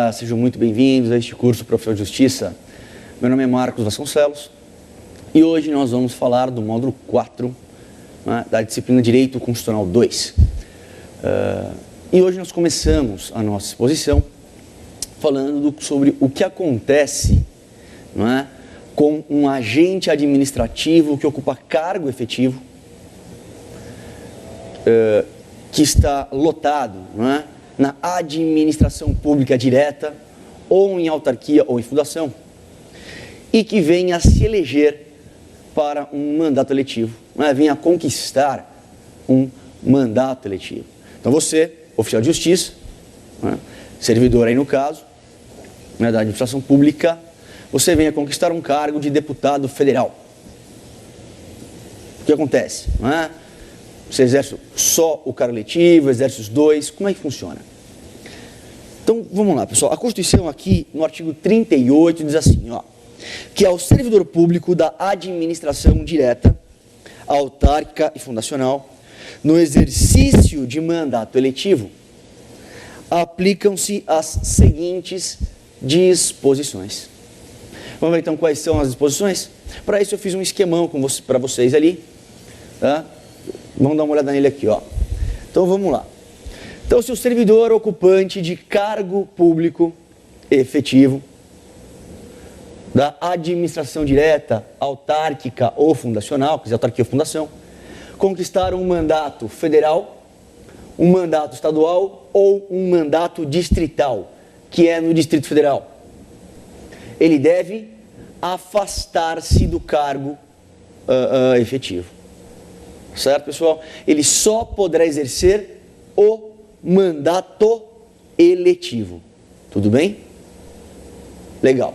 Olá, sejam muito bem-vindos a este curso Profissão de Justiça. Meu nome é Marcos Vasconcelos e hoje nós vamos falar do módulo 4, né, da disciplina Direito Constitucional 2. E hoje nós começamos a nossa exposição falando sobre o que acontece, não é, com um agente administrativo que ocupa cargo efetivo, que está lotado, não é, na administração pública direta, ou em autarquia ou em fundação, e que venha a se eleger para um mandato eletivo, não é, venha conquistar um mandato eletivo. Então você, oficial de justiça, não é, servidor aí no caso, não é, da administração pública, você venha conquistar um cargo de deputado federal. O que acontece? Não é? Você exerce só o cargo eletivo, exerce os dois, como é que funciona? Então, vamos lá, pessoal. A Constituição aqui, no artigo 38, diz assim, ó, que ao servidor público da administração direta, autárquica e fundacional, no exercício de mandato eletivo, aplicam-se as seguintes disposições. Vamos ver então quais são as disposições? Para isso eu fiz um esquemão para vocês ali, tá? Vamos dar uma olhada nele aqui, ó. Então vamos lá. Então, se o servidor ocupante de cargo público efetivo da administração direta, autárquica ou fundacional, quer dizer, autarquia ou fundação, conquistar um mandato federal, um mandato estadual ou um mandato distrital, que é no Distrito Federal, ele deve afastar-se do cargo efetivo. Certo, pessoal? Ele só poderá exercer o mandato eletivo. Tudo bem? Legal.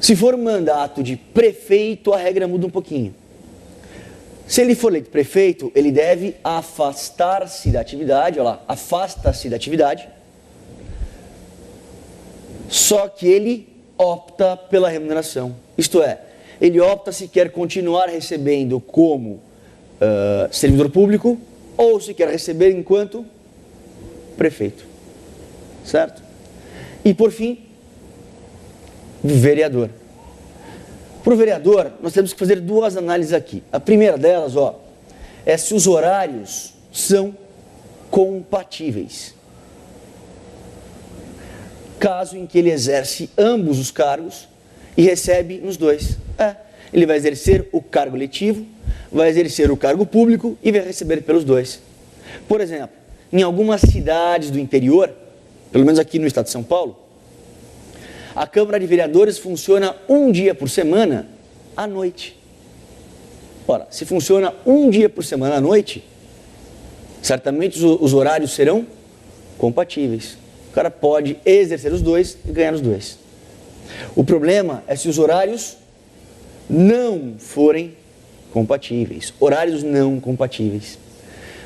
Se for um mandato de prefeito, a regra muda um pouquinho. Se ele for eleito prefeito, ele deve afastar-se da atividade, olha lá, afasta-se da atividade, só que ele opta pela remuneração. Isto é, ele opta se quer continuar recebendo como servidor público ou se quer receber enquanto prefeito, certo? E por fim, vereador. Para o vereador, nós temos que fazer duas análises aqui. A primeira delas, ó, é se os horários são compatíveis. Caso em que ele exerce ambos os cargos e recebe nos dois. Ele vai exercer o cargo eletivo, vai exercer o cargo público e vai receber pelos dois. Por exemplo, em algumas cidades do interior, pelo menos aqui no estado de São Paulo, a Câmara de Vereadores funciona um dia por semana à noite. Ora, se funciona um dia por semana à noite, certamente os horários serão compatíveis. O cara pode exercer os dois e ganhar os dois. O problema é se os horários não forem compatíveis, horários não compatíveis.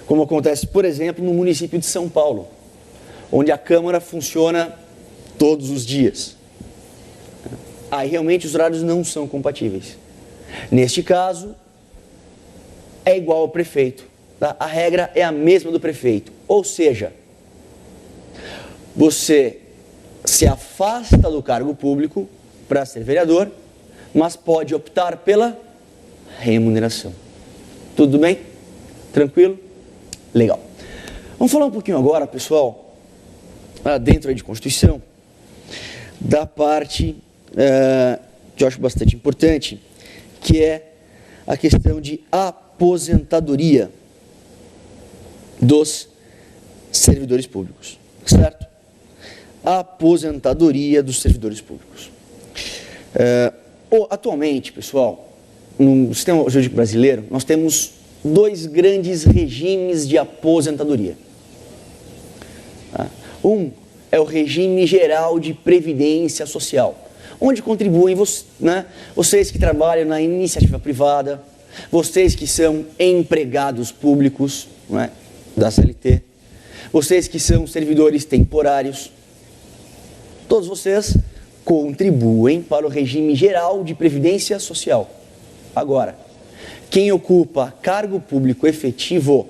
Como acontece, por exemplo, no município de São Paulo, onde a Câmara funciona todos os dias. Aí realmente os horários não são compatíveis. Neste caso, é igual ao prefeito. Tá? A regra é a mesma do prefeito. Ou seja, você se afasta do cargo público para ser vereador, mas pode optar pela remuneração. Tudo bem? Tranquilo? Legal. Vamos falar um pouquinho agora, pessoal, dentro aí de Constituição, da parte que eu acho bastante importante, que é a questão de aposentadoria dos servidores públicos, certo? Aposentadoria dos servidores públicos. Atualmente, pessoal, no sistema jurídico brasileiro, nós temos dois grandes regimes de aposentadoria. Um é o regime geral de previdência social, onde contribuem vocês que trabalham na iniciativa privada, vocês que são empregados públicos, não é, da CLT, vocês que são servidores temporários, todos vocês contribuem para o regime geral de previdência social. Agora, quem ocupa cargo público efetivo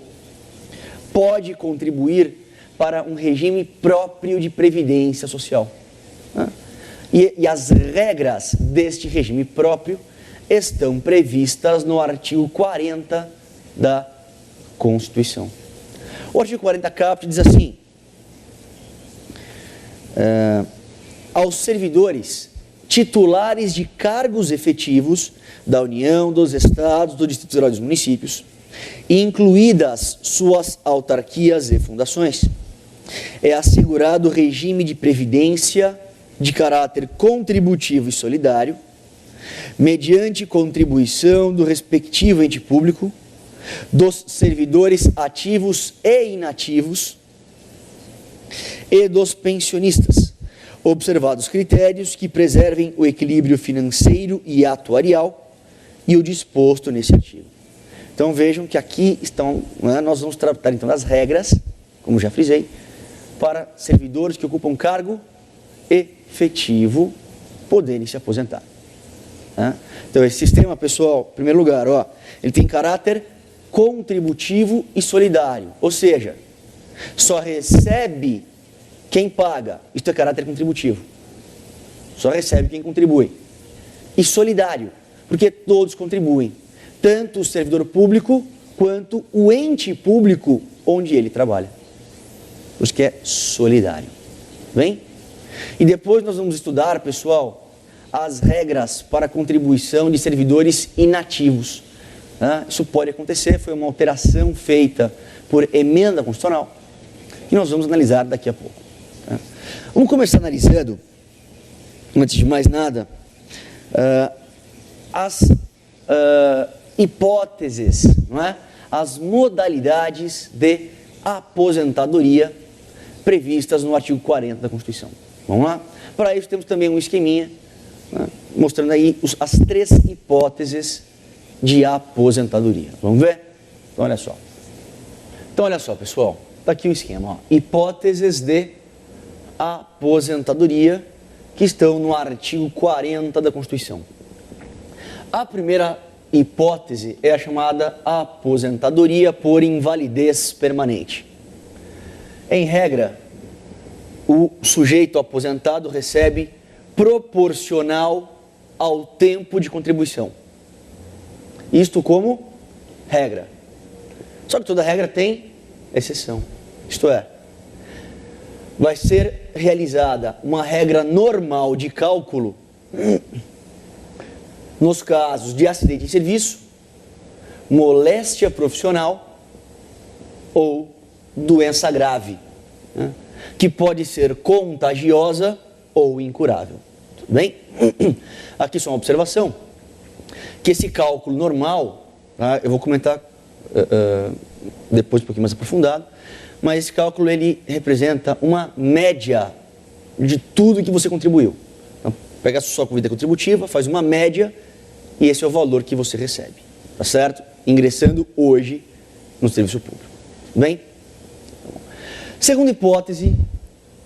pode contribuir para um regime próprio de previdência social. E as regras deste regime próprio estão previstas no artigo 40 da Constituição. O artigo 40 caput diz assim: aos servidores titulares de cargos efetivos da União, dos Estados, do Distrito Federal e dos municípios, incluídas suas autarquias e fundações, é assegurado regime de previdência de caráter contributivo e solidário, mediante contribuição do respectivo ente público, dos servidores ativos e inativos e dos pensionistas, observados critérios que preservem o equilíbrio financeiro e atuarial e o disposto nesse artigo. Então vejam que aqui estão, nós vamos tratar então das regras, como já frisei, para servidores que ocupam cargo efetivo poderem se aposentar. Então esse sistema, pessoal, em primeiro lugar, ele tem caráter contributivo e solidário, ou seja, só recebe quem paga, isto é caráter contributivo, só recebe quem contribui. E solidário, porque todos contribuem, tanto o servidor público quanto o ente público onde ele trabalha. Por isso que é solidário. Bem? E depois nós vamos estudar, pessoal, as regras para a contribuição de servidores inativos. Isso pode acontecer, foi uma alteração feita por emenda constitucional, que nós vamos analisar daqui a pouco. Vamos começar analisando, antes de mais nada, as hipóteses, as modalidades de aposentadoria previstas no artigo 40 da Constituição. Vamos lá? Para isso temos também um esqueminha, mostrando aí as 3 hipóteses de aposentadoria. Vamos ver? Então olha só, pessoal, está aqui o esquema. Hipóteses de aposentadoria que estão no artigo 40 da Constituição. A primeira hipótese é a chamada aposentadoria por invalidez permanente. Em regra, o sujeito aposentado recebe proporcional ao tempo de contribuição. Isto como regra. Só que toda regra tem exceção. Isto é, vai ser realizada uma regra normal de cálculo nos casos de acidente em serviço, moléstia profissional ou doença grave, que pode ser contagiosa ou incurável. Tudo bem? Aqui só uma observação, que esse cálculo normal, eu vou comentar depois um pouquinho mais aprofundado, mas esse cálculo ele representa uma média de tudo que você contribuiu. Então, pega a sua vida contributiva, faz uma média e esse é o valor que você recebe, tá certo? Ingressando hoje no serviço público. Tudo bem? Segunda hipótese,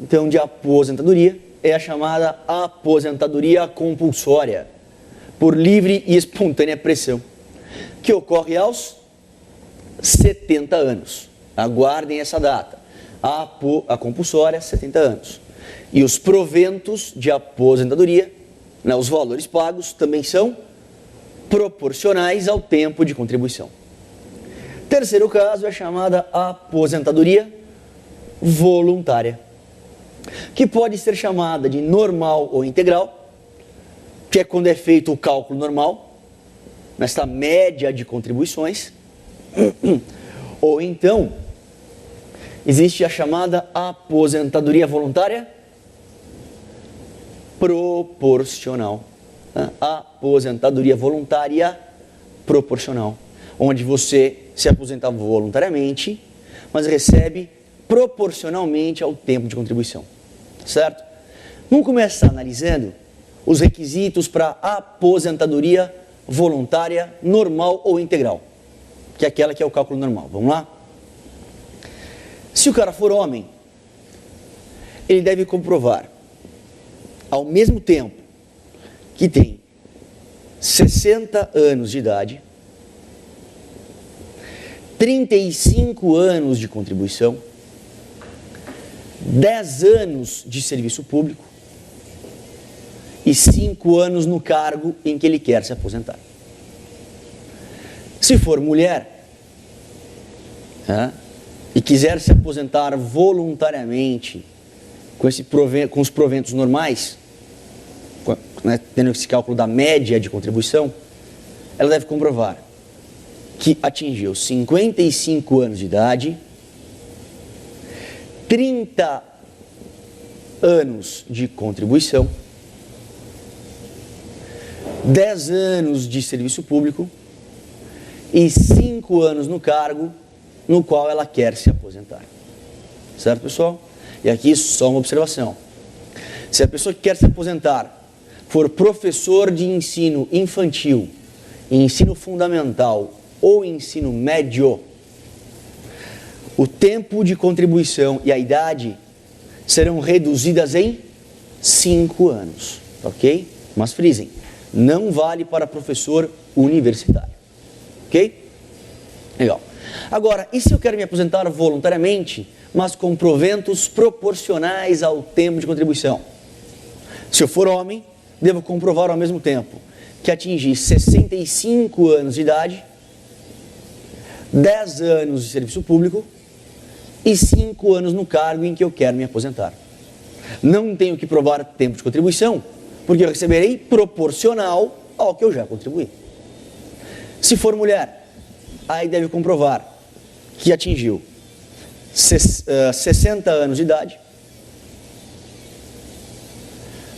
então, de aposentadoria é a chamada aposentadoria compulsória por livre e espontânea pressão, que ocorre aos 70 anos. Aguardem essa data. A compulsória, 70 anos. E os proventos de aposentadoria, os valores pagos, também são proporcionais ao tempo de contribuição. Terceiro caso é a chamada aposentadoria voluntária, que pode ser chamada de normal ou integral, que é quando é feito o cálculo normal, nesta média de contribuições, ou então existe a chamada aposentadoria voluntária proporcional. Aposentadoria voluntária proporcional, onde você se aposenta voluntariamente, mas recebe proporcionalmente ao tempo de contribuição. Certo? Vamos começar analisando os requisitos para aposentadoria voluntária normal ou integral, que é aquela que é o cálculo normal. Vamos lá? Se o cara for homem, ele deve comprovar, ao mesmo tempo que tem 60 anos de idade, 35 anos de contribuição, 10 anos de serviço público e 5 anos no cargo em que ele quer se aposentar. Se for mulher, e quiser se aposentar voluntariamente com os proventos normais, tendo esse cálculo da média de contribuição, ela deve comprovar que atingiu 55 anos de idade, 30 anos de contribuição, 10 anos de serviço público e 5 anos no cargo no qual ela quer se aposentar. Certo, pessoal? E aqui só uma observação. Se a pessoa que quer se aposentar for professor de ensino infantil, ensino fundamental ou ensino médio, o tempo de contribuição e a idade serão reduzidas em 5 anos, ok? Mas frisem, não vale para professor universitário, ok? Legal. Agora, e se eu quero me aposentar voluntariamente, mas com proventos proporcionais ao tempo de contribuição? Se eu for homem, devo comprovar ao mesmo tempo que atingi 65 anos de idade, 10 anos de serviço público e 5 anos no cargo em que eu quero me aposentar. Não tenho que provar tempo de contribuição, porque eu receberei proporcional ao que eu já contribuí. Se for mulher, aí deve comprovar que atingiu 60 anos de idade,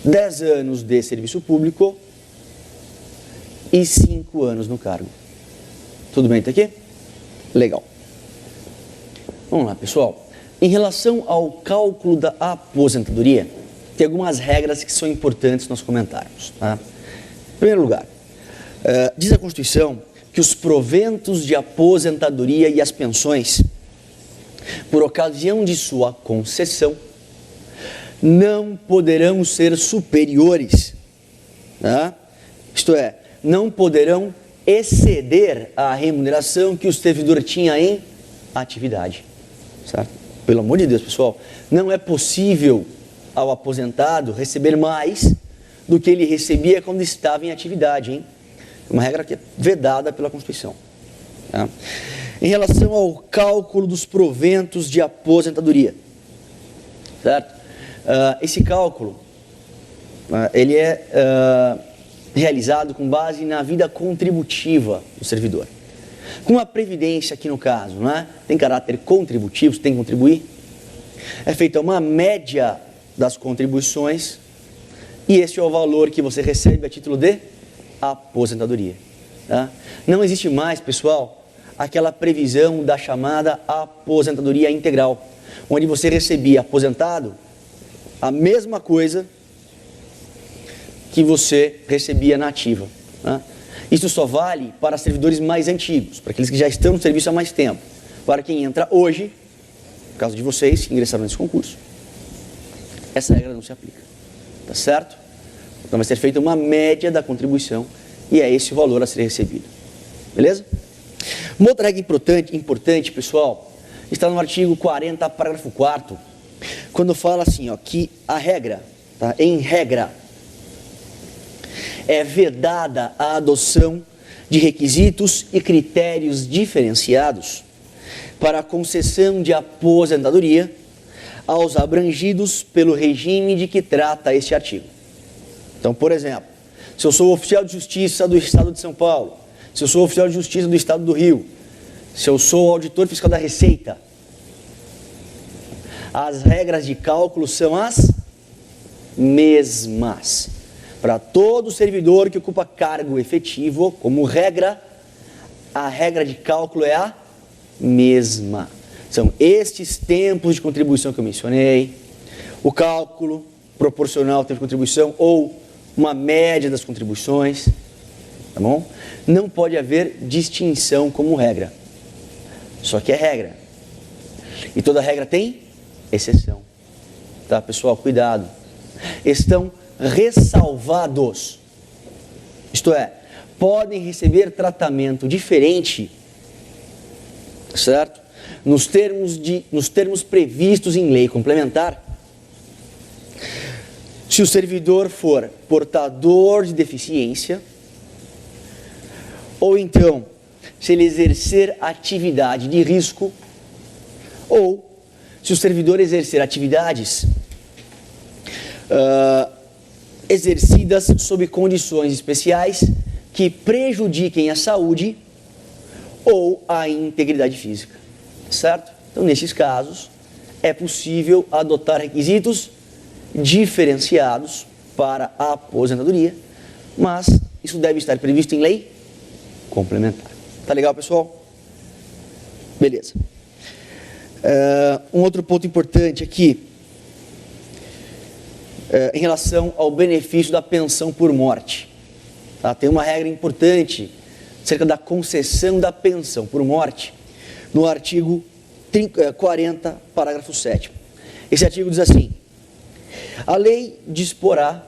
10 anos de serviço público e 5 anos no cargo. Tudo bem até aqui? Legal. Vamos lá, pessoal. Em relação ao cálculo da aposentadoria, tem algumas regras que são importantes nós comentarmos. Tá? Em primeiro lugar, diz a Constituição que os proventos de aposentadoria e as pensões, por ocasião de sua concessão, não poderão ser superiores, tá? Isto é, não poderão exceder a remuneração que o servidor tinha em atividade, certo? Pelo amor de Deus, pessoal, não é possível ao aposentado receber mais do que ele recebia quando estava em atividade, hein? Uma regra que é vedada pela Constituição. Tá? Em relação ao cálculo dos proventos de aposentadoria, certo? Esse cálculo, ele é realizado com base na vida contributiva do servidor. Com a previdência aqui no caso, tem caráter contributivo, você tem que contribuir, é feita uma média das contribuições e esse é o valor que você recebe a título de aposentadoria. Tá? Não existe mais, pessoal, aquela previsão da chamada aposentadoria integral, onde você recebia aposentado a mesma coisa que você recebia na ativa. Tá? Isso só vale para servidores mais antigos, para aqueles que já estão no serviço há mais tempo. Para quem entra hoje, no caso de vocês que ingressaram nesse concurso, essa regra não se aplica. Tá certo? Então vai ser feita uma média da contribuição e é esse o valor a ser recebido. Beleza? Uma outra regra importante, pessoal, está no artigo 40, parágrafo 4º, quando fala assim, que a regra, tá? Em regra, é vedada a adoção de requisitos e critérios diferenciados para a concessão de aposentadoria aos abrangidos pelo regime de que trata este artigo. Então, por exemplo, se eu sou oficial de justiça do Estado de São Paulo, se eu sou oficial de justiça do Estado do Rio, se eu sou auditor fiscal da Receita, as regras de cálculo são as mesmas. Para todo servidor que ocupa cargo efetivo, como regra, a regra de cálculo é a mesma. São estes tempos de contribuição que eu mencionei, o cálculo proporcional ao tempo de contribuição ou uma média das contribuições, tá bom? Não pode haver distinção como regra, só que é regra. E toda regra tem exceção, tá, pessoal? Cuidado. Estão ressalvados, isto é, podem receber tratamento diferente, certo? nos termos previstos em lei complementar, se o servidor for portador de deficiência, ou então, se ele exercer atividade de risco, ou se o servidor exercer atividades exercidas sob condições especiais que prejudiquem a saúde ou a integridade física, certo? Então, nesses casos, é possível adotar requisitos diferenciados para a aposentadoria, mas isso deve estar previsto em lei complementar. Tá legal, pessoal? Beleza. Um outro ponto importante aqui, em relação ao benefício da pensão por morte. Tá? Tem uma regra importante acerca da concessão da pensão por morte, no artigo 40, parágrafo 7º. Esse artigo diz assim: a lei disporá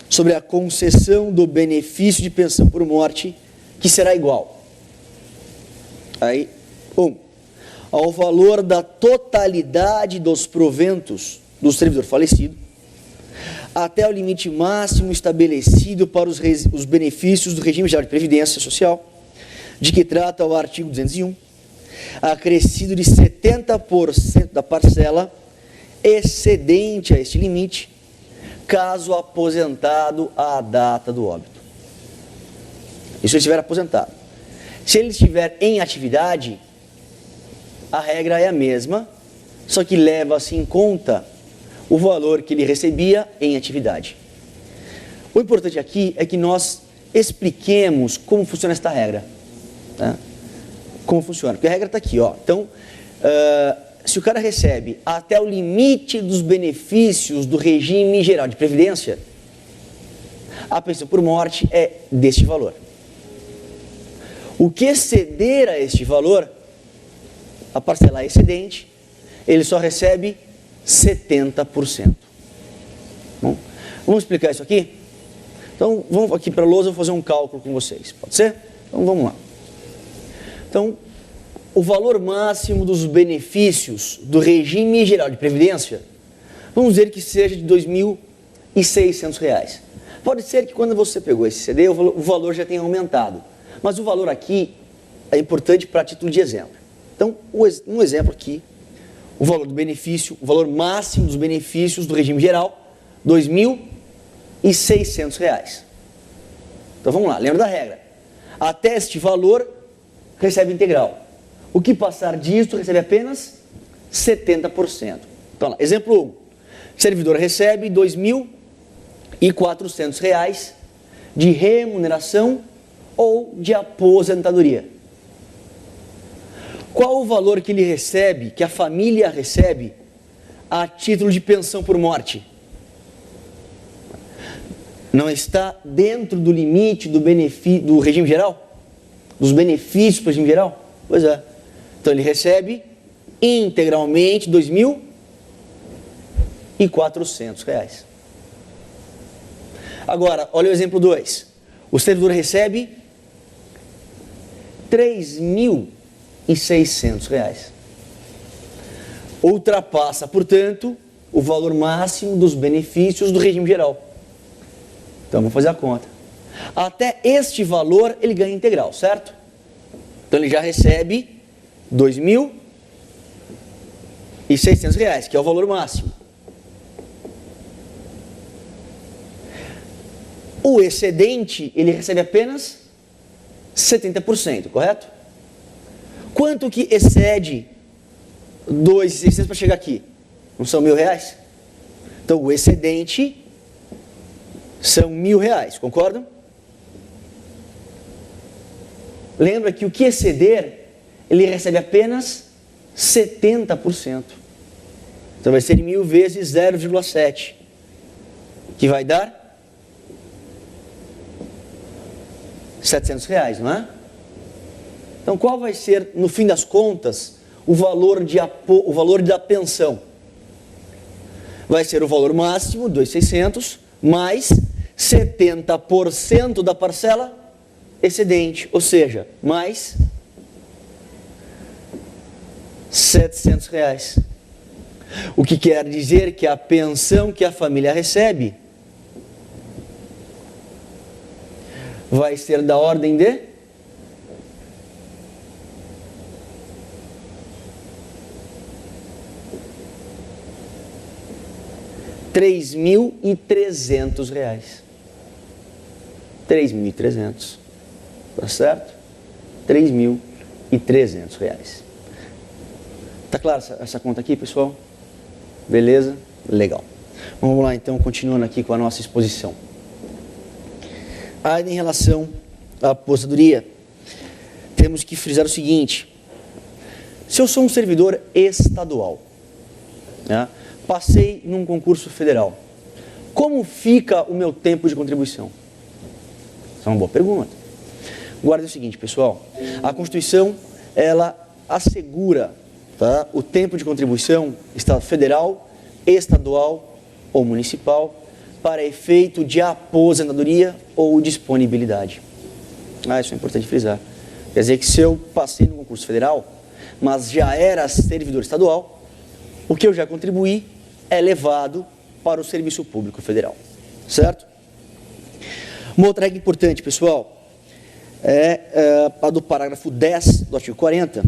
sobre a concessão do benefício de pensão por morte, que será igual aí, ao valor da totalidade dos proventos do servidor falecido, até o limite máximo estabelecido para os benefícios do regime geral de previdência social, de que trata o artigo 201, acrescido de 70% da parcela excedente a este limite, caso aposentado à data do óbito. E se ele estiver aposentado? Se ele estiver em atividade, a regra é a mesma, só que leva-se em conta o valor que ele recebia em atividade. O importante aqui é que nós expliquemos como funciona esta regra. Tá? Como funciona? Porque a regra está aqui, ó. Então, se o cara recebe até o limite dos benefícios do regime geral de previdência, a pensão por morte é deste valor. O que exceder a este valor, a parcela excedente, ele só recebe 70%. Bom, vamos explicar isso aqui? Então, vamos aqui para a lousa, eu vou fazer um cálculo com vocês. Pode ser? Então, vamos lá. Então, o valor máximo dos benefícios do regime geral de previdência, vamos dizer que seja de R$ 2.600. Pode ser que quando você pegou esse CD, o valor já tenha aumentado. Mas o valor aqui é importante para título de exemplo. Então, um exemplo aqui, o valor do benefício, o valor máximo dos benefícios do regime geral, R$ 2.600. Então, vamos lá, lembra da regra. Até este valor, recebe integral. O que passar disso, recebe apenas 70%. Então, lá, exemplo 1. O servidor recebe R$ 2.400 de remuneração ou de aposentadoria. Qual o valor que ele recebe, que a família recebe, a título de pensão por morte? Não está dentro do limite do regime geral? Dos benefícios do regime geral? Pois é. Então ele recebe integralmente R$ 2.400. Agora, olha o exemplo 2. O servidor recebe R$ 3.600. Ultrapassa, portanto, o valor máximo dos benefícios do regime geral. Então, vamos fazer a conta. Até este valor, ele ganha integral, certo? Então, ele já recebe R$ 2.600, que é o valor máximo. O excedente, ele recebe apenas 70%, correto? Quanto que excede 2.600 para chegar aqui? Não são R$ 1.000? Então, o excedente são R$ 1.000, concordam? Lembra que o que exceder, ele recebe apenas 70%. Então, vai ser 1.000 vezes 0,7, que vai dar R$ 700, não é? Então, qual vai ser, no fim das contas, o valor da pensão? Vai ser o valor máximo, 2.600, mais 70% da parcela excedente, ou seja, mais R$700. O que quer dizer que a pensão que a família recebe vai ser da ordem de R$3.300. R$3.300. Tá certo? R$3.300. Tá claro essa conta aqui, pessoal? Beleza? Legal. Vamos lá então, continuando aqui com a nossa exposição. Ainda em relação à aposentadoria, temos que frisar o seguinte: se eu sou um servidor estadual, né, passei num concurso federal, como fica o meu tempo de contribuição? Essa é uma boa pergunta. Guarde o seguinte, pessoal: a Constituição, ela assegura, tá, o tempo de contribuição federal, estadual ou municipal para efeito de aposentadoria ou disponibilidade. Isso é importante frisar. Quer dizer que se eu passei no concurso federal, mas já era servidor estadual, o que eu já contribuí é levado para o serviço público federal. Certo? Uma outra regra importante, pessoal, é a do parágrafo 10 do artigo 40,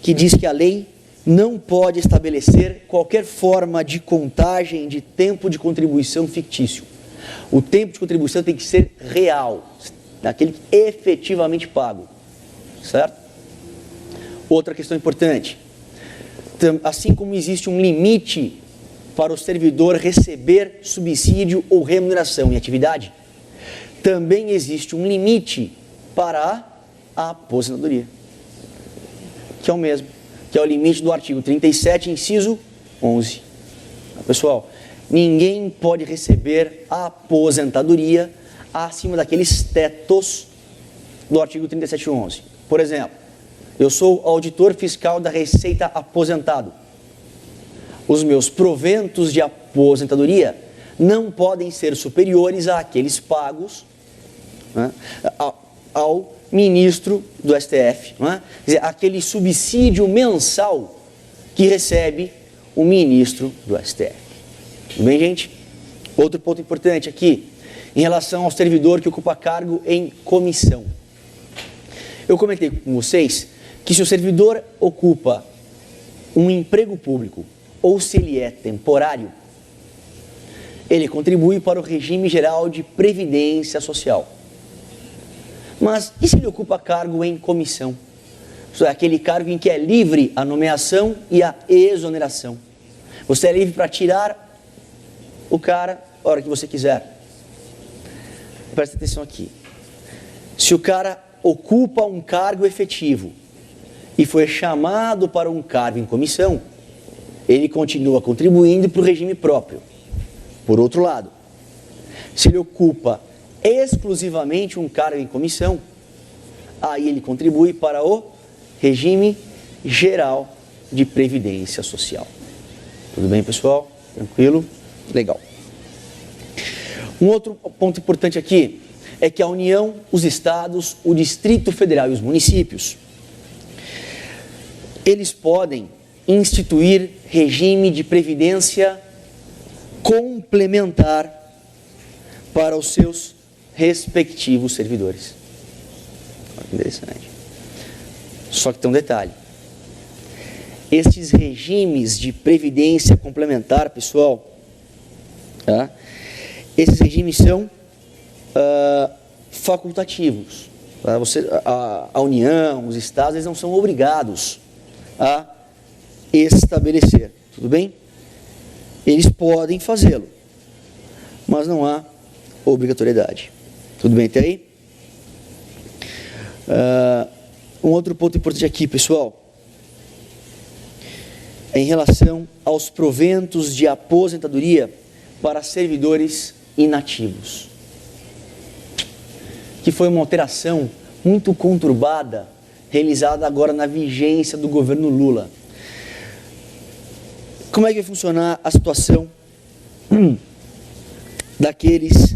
que diz que a lei não pode estabelecer qualquer forma de contagem de tempo de contribuição fictício. O tempo de contribuição tem que ser real, daquele efetivamente pago, certo? Outra questão importante: assim como existe um limite para o servidor receber subsídio ou remuneração em atividade, também existe um limite para a aposentadoria, que é o mesmo, que é o limite do artigo 37, inciso 11. Pessoal, ninguém pode receber a aposentadoria acima daqueles tetos do artigo 37.11. Por exemplo, eu sou auditor fiscal da Receita aposentado. Os meus proventos de aposentadoria não podem ser superiores àqueles pagos, né, ao ministro do STF, não é? Quer dizer, aquele subsídio mensal que recebe o ministro do STF. Tudo bem, gente? Outro ponto importante aqui, em relação ao servidor que ocupa cargo em comissão. Eu comentei com vocês que se o servidor ocupa um emprego público ou se ele é temporário, ele contribui para o regime geral de previdência social. Mas e se ele ocupa cargo em comissão? Isso é aquele cargo em que é livre a nomeação e a exoneração. Você é livre para tirar o cara a hora que você quiser. Presta atenção aqui. Se o cara ocupa um cargo efetivo e foi chamado para um cargo em comissão, ele continua contribuindo para o regime próprio. Por outro lado, se ele ocupa exclusivamente um cargo em comissão, aí ele contribui para o regime geral de previdência social. Tudo bem, pessoal? Tranquilo? Legal. Um outro ponto importante aqui é que a União, os estados, o Distrito Federal e os municípios, eles podem instituir regime de previdência complementar para os seus respectivos servidores. Olha que interessante. Só que tem um detalhe. Estes regimes de previdência complementar, pessoal, tá? Esses regimes são facultativos. Tá? A União, os estados, eles não são obrigados a estabelecer. Tudo bem? Eles podem fazê-lo, mas não há obrigatoriedade. Tudo bem até aí? Um outro ponto importante aqui, pessoal, é em relação aos proventos de aposentadoria para servidores inativos, que foi uma alteração muito conturbada, realizada agora na vigência do governo Lula. Como é que vai funcionar a situação daqueles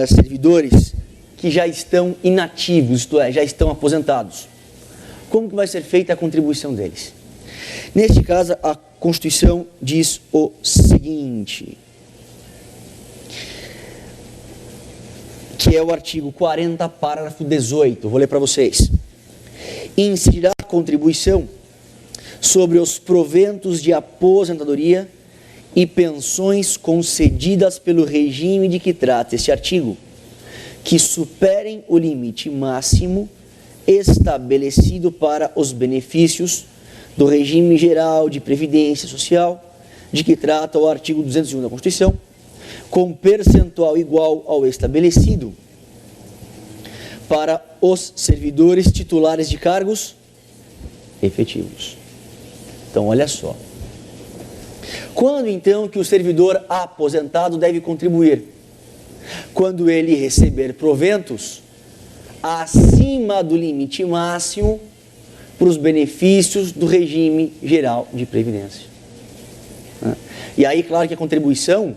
servidores que já estão inativos, isto é, já estão aposentados? Como que vai ser feita a contribuição deles? Neste caso, a Constituição diz o seguinte, que é o artigo 40, parágrafo 18. Vou ler para vocês. Incidirá a contribuição sobre os proventos de aposentadoria e pensões concedidas pelo regime de que trata este artigo, que superem o limite máximo estabelecido para os benefícios do regime geral de previdência social, de que trata o artigo 201 da Constituição, com percentual igual ao estabelecido para os servidores titulares de cargos efetivos. Então, olha só. Quando então que o servidor aposentado deve contribuir? Quando ele receber proventos acima do limite máximo para os benefícios do regime geral de previdência. E aí, claro que a contribuição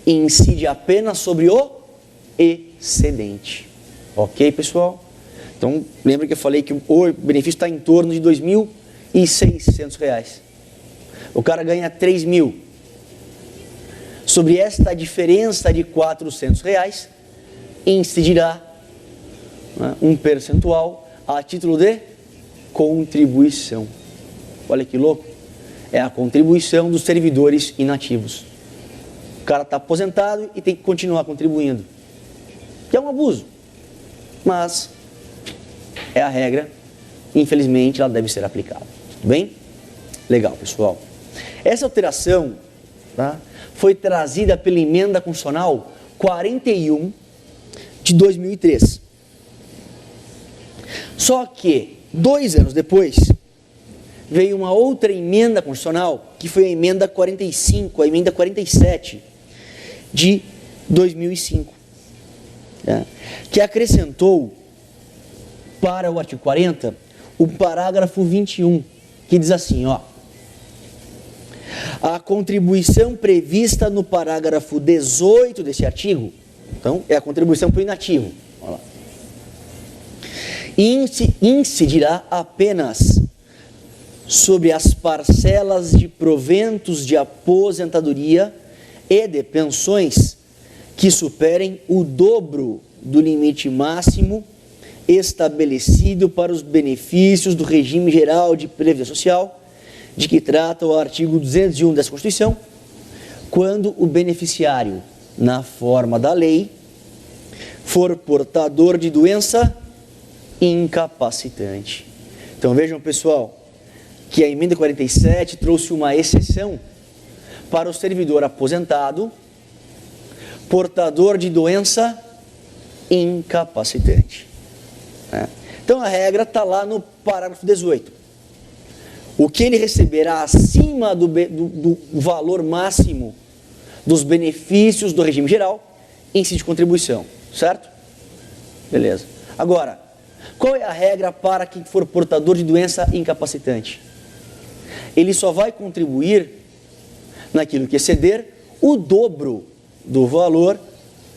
incide apenas sobre o excedente. Ok, pessoal? Então, lembra que eu falei que o benefício está em torno de R$ 2.600. O cara ganha 3 mil. Sobre esta diferença de R$ 400, incidirá um percentual a título de contribuição. Olha que louco. É a contribuição dos servidores inativos. O cara está aposentado e tem que continuar contribuindo. Que é um abuso. Mas é a regra. Infelizmente, ela deve ser aplicada. Tudo bem? Legal, pessoal. Essa alteração, tá, foi trazida pela Emenda Constitucional 41 de 2003. Só que, 2 anos depois, veio uma outra emenda constitucional, que foi a Emenda 45, a Emenda 47 de 2005, que acrescentou para o artigo 40 o parágrafo 21, que diz assim, ó: a contribuição prevista no parágrafo 18 desse artigo, então é a contribuição para o inativo, olha lá, incidirá apenas sobre as parcelas de proventos de aposentadoria e de pensões que superem o dobro do limite máximo estabelecido para os benefícios do regime geral de previdência social, de que trata o artigo 201 dessa Constituição, quando o beneficiário, na forma da lei, for portador de doença incapacitante. Então vejam, pessoal, que a Emenda 47 trouxe uma exceção para o servidor aposentado, portador de doença incapacitante. Então a regra está lá no parágrafo 18. O que ele receberá acima do valor máximo dos benefícios do regime geral, incide contribuição, certo? Beleza. Agora, qual é a regra para quem for portador de doença incapacitante? Ele só vai contribuir naquilo que exceder o dobro do valor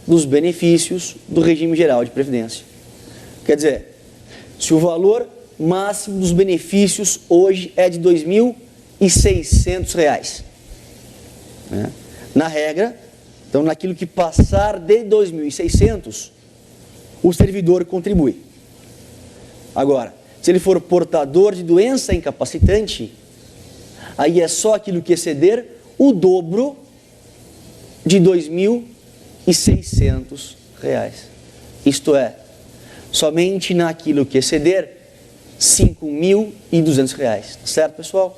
dos benefícios do regime geral de previdência. Quer dizer, se o valor máximo dos benefícios hoje é de R$ 2.600, na regra, então naquilo que passar de R$ 2.600, o servidor contribui. Agora, se ele for portador de doença incapacitante, aí é só aquilo que exceder o dobro de R$ 2.600. Isto é, somente naquilo que exceder R$ 5.200. Certo, pessoal?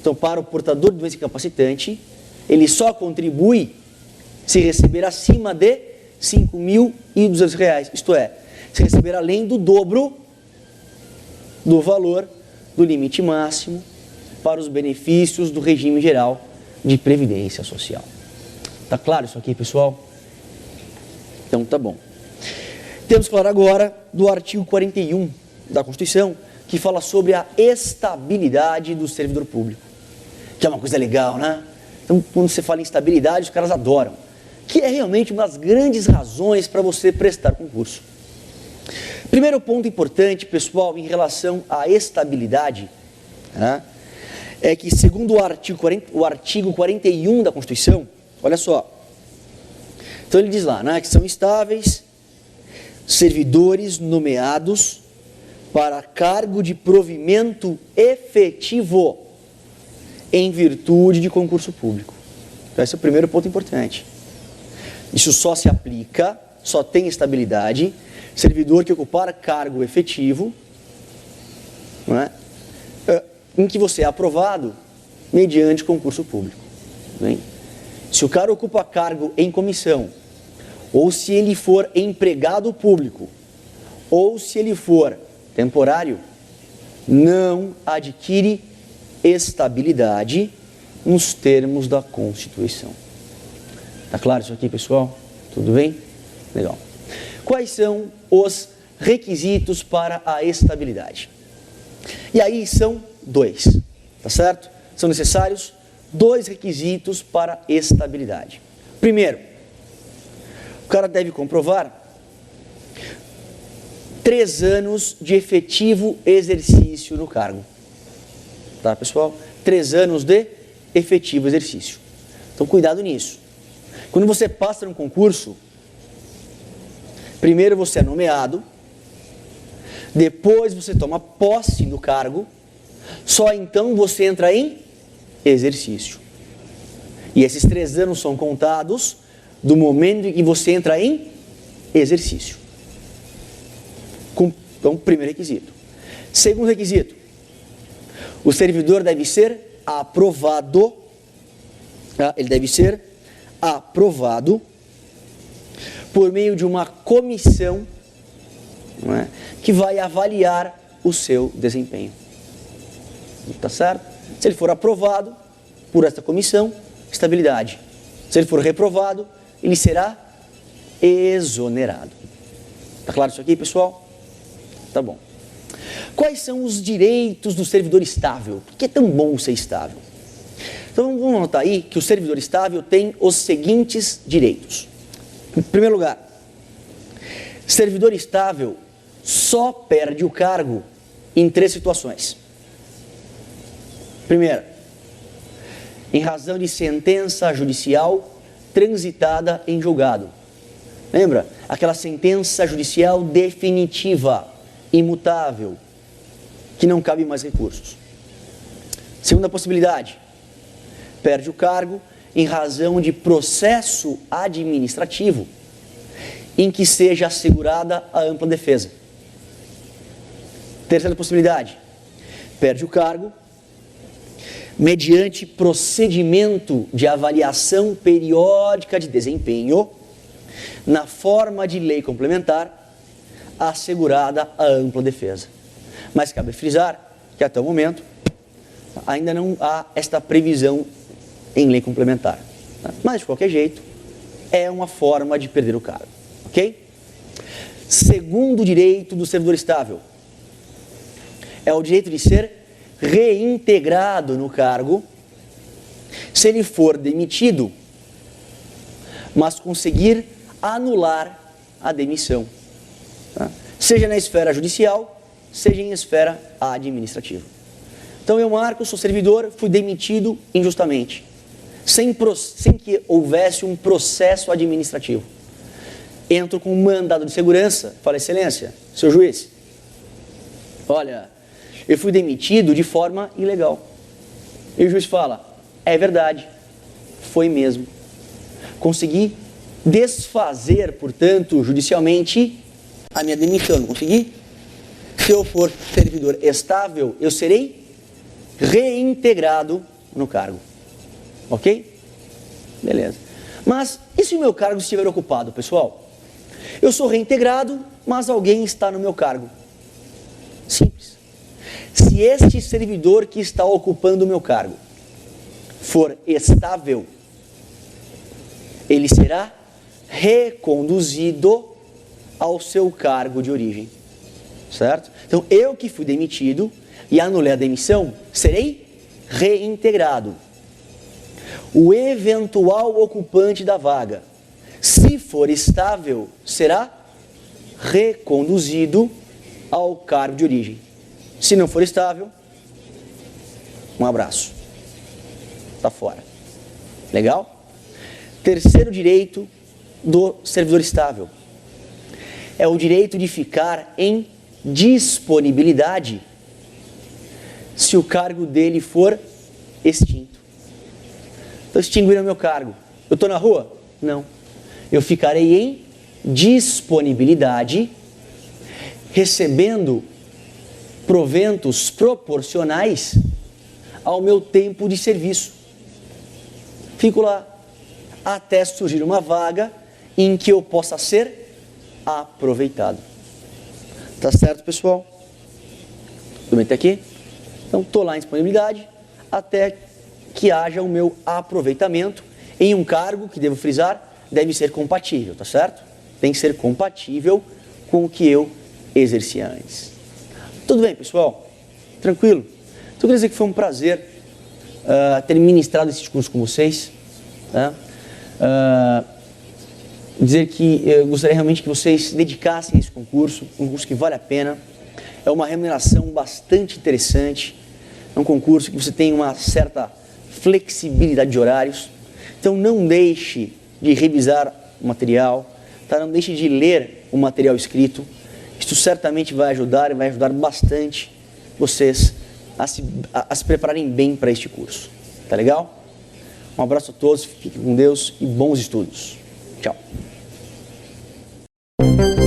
Então, para o portador de doença incapacitante, ele só contribui se receber acima de R$ 5.200. Isto é, se receber além do dobro do valor do limite máximo para os benefícios do regime geral de previdência social. Tá claro isso aqui, pessoal? Então, tá bom. Temos que falar agora do artigo 41 da Constituição, que fala sobre a estabilidade do servidor público, que é uma coisa legal, né? Então, quando você fala em estabilidade, os caras adoram, que é realmente uma das grandes razões para você prestar concurso. Primeiro ponto importante, pessoal, em relação à estabilidade, é que, segundo o artigo 41 da Constituição, olha só, então ele diz lá, né, que são estáveis servidores nomeados para cargo de provimento efetivo em virtude de concurso público. Então, esse é o primeiro ponto importante. Isso só se aplica, só tem estabilidade, servidor que ocupar cargo efetivo, não é? Em que você é aprovado mediante concurso público. Bem? Se o cara ocupa cargo em comissão, ou se ele for empregado público, ou se ele for temporário, não adquire estabilidade nos termos da Constituição. Tá claro isso aqui, pessoal? Tudo bem? Legal. Quais são os requisitos para a estabilidade? E aí são 2, tá certo? São necessários 2 requisitos para estabilidade. Primeiro, o cara deve comprovar 3 anos de efetivo exercício no cargo. Tá, pessoal? 3 anos de efetivo exercício. Então, cuidado nisso. Quando você passa num concurso, primeiro você é nomeado, depois você toma posse do cargo, só então você entra em exercício. E esses 3 anos são contados do momento em que você entra em exercício. Então, primeiro requisito. Segundo requisito, o servidor deve ser aprovado, ele deve ser aprovado por meio de uma comissão, não é, que vai avaliar o seu desempenho. Tá certo? Se ele for aprovado por esta comissão, estabilidade. Se ele for reprovado, ele será exonerado. Tá claro isso aqui, pessoal? Tá bom. Quais são os direitos do servidor estável? Por que é tão bom ser estável? Então vamos notar aí que o servidor estável tem os seguintes direitos. Em primeiro lugar, servidor estável só perde o cargo em 3 situações. Primeira, em razão de sentença judicial transitada em julgado. Lembra? Aquela sentença judicial definitiva, imutável, que não cabe mais recursos. Segunda possibilidade, perde o cargo em razão de processo administrativo em que seja assegurada a ampla defesa. Terceira possibilidade, perde o cargo mediante procedimento de avaliação periódica de desempenho na forma de lei complementar assegurada a ampla defesa. Mas cabe frisar que até o momento ainda não há esta previsão em lei complementar. Mas de qualquer jeito é uma forma de perder o cargo, ok? Segundo direito do servidor estável é o direito de ser reintegrado no cargo se ele for demitido, mas conseguir anular a demissão. Tá? Seja na esfera judicial, seja em esfera administrativa. Então eu, Marcos, sou servidor, fui demitido injustamente, sem que houvesse um processo administrativo. Entro com um mandado de segurança, falo, excelência, seu juiz, olha, eu fui demitido de forma ilegal. E o juiz fala, é verdade, foi mesmo. Consegui desfazer, portanto, judicialmente, a minha demissão, não consegui? Se eu for servidor estável, eu serei reintegrado no cargo. Ok? Beleza. Mas e se o meu cargo estiver ocupado, pessoal? Eu sou reintegrado, mas alguém está no meu cargo. Simples. Se este servidor que está ocupando o meu cargo for estável, ele será reconduzido ao seu cargo de origem. Certo? Então, eu que fui demitido e anulei a demissão, serei reintegrado. O eventual ocupante da vaga, se for estável, será reconduzido ao cargo de origem. Se não for estável, Um abraço. Tá fora. Legal? Terceiro direito do servidor estável é o direito de ficar em disponibilidade se o cargo dele for extinto. Então, extinguiram meu cargo. Eu estou na rua? Não. Eu ficarei em disponibilidade, recebendo proventos proporcionais ao meu tempo de serviço. Fico lá até surgir uma vaga em que eu possa ser aproveitado. Tá certo, pessoal? Tudo bem até aqui? Então, estou lá em disponibilidade até que haja o meu aproveitamento em um cargo que, devo frisar, deve ser compatível, tá certo? Tem que ser compatível com o que eu exercia antes. Tudo bem, pessoal? Tranquilo? Então, eu queria dizer que foi um prazer ter ministrado esse curso com vocês. Tá? Dizer que eu gostaria realmente que vocês se dedicassem a esse concurso, um concurso que vale a pena. É uma remuneração bastante interessante. É um concurso que você tem uma certa flexibilidade de horários. Então, não deixe de revisar o material, tá? Não deixe de ler o material escrito. Isso certamente vai ajudar e vai ajudar bastante vocês a se prepararem bem para este curso. Tá legal? Um abraço a todos, fiquem com Deus e bons estudos. Tchau.